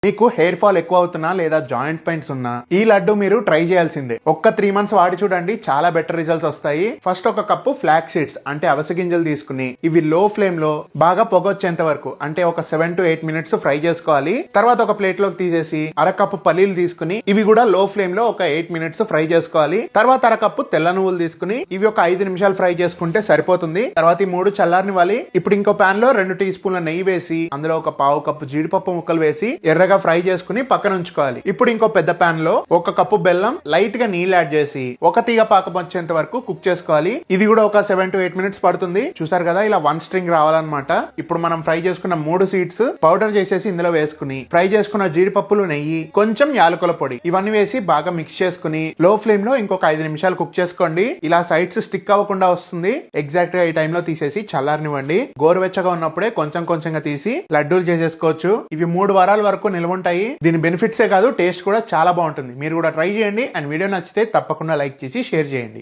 మీకు hair fall ఎక్కువ అవుతున్నా లేదా జాయింట్ పెయిన్స్ ఉన్నా ఈ లడ్డు మీరు ట్రై చేయాల్సిందే. ఒక్క 3 months వాడి చూడండి, చాలా బెటర్ రిజల్ట్స్ వస్తాయి. ఫస్ట్ ఒక కప్పు ఫ్లాక్స్ సీడ్స్ అంటే అవిసె గింజలు తీసుకుని ఇవి లో ఫ్లేమ్ లో బాగా పొగొచ్చేంత వరకు అంటే ఒక 7 to 8 minutes ఫ్రై చేసుకోవాలి. తర్వాత ఒక ప్లేట్ లోకి తీసేసి అరకప్పు పల్లీలు తీసుకుని ఇవి కూడా లో ఫ్లేమ్ లో ఒక 8 minutes ఫ్రై చేసుకోవాలి. తర్వాత అరకప్పు తెల్ల నువ్వులు తీసుకుని ఇవి ఒక 5 నిమిషాలు ఫ్రై చేసుకుంటే సరిపోతుంది. తర్వాత ఈ 3 చల్లారనివ్వాలి. ఇప్పుడు ఇంకో పాన్ లో 2 టీ స్పూన్ల నెయ్యి వేసి అందులో ఒక పావు కప్పు జీడిపప్పు ముక్కలు వేసి ఎర్రగా ఫ్రై చేసుకుని పక్కన ఉంచుకోవాలి. ఇప్పుడు ఇంకో పెద్ద పాన్ లో 1 కప్పు బెల్లం, లైట్ గా నీళ్ళు యాడ్ చేసి ఒక తీగ పాకం వచ్చేంత వరకు కుక్ చేసుకోవాలి. ఇది కూడా ఒక 7 to 8 minutes పడుతుంది. చూసారు కదా, ఇలా 1 string రావాలన్నమాట. ఇప్పుడు మనం ఫ్రై చేసుకున్న 3 సీడ్స్ పౌడర్ చేసేసి ఇందులో వేసుకుని ఫ్రై చేసుకున్న జీడిపప్పులు, నెయ్యి, కొంచెం యాలకుల పొడి ఇవన్నీ వేసి బాగా మిక్స్ చేసుకుని లో ఫ్లేమ్ లో ఇంకొక 5 నిమిషాలు కుక్ చేసుకోండి. ఇలా సైడ్స్ స్టిక్ అవ్వకుండా వస్తుంది. ఎగ్జాక్ట్ గా ఈ టైంలో తీసేసి చల్లారనివ్వండి. గోరువెచ్చగా ఉన్నప్పుడే కొంచెం కొంచెంగా తీసి లడ్డూలు చేసేసుకోవచ్చు. ఇవి 3 వారాల వరకు నిల్వ ఉంటాయి. దీని బెనిఫిట్సే కాదు, టేస్ట్ కూడా చాలా బాగుంటుంది. మీరు కూడా ట్రై చేయండి. అండ్ వీడియో నచ్చితే తప్పకుండా లైక్ చేసి షేర్ చేయండి.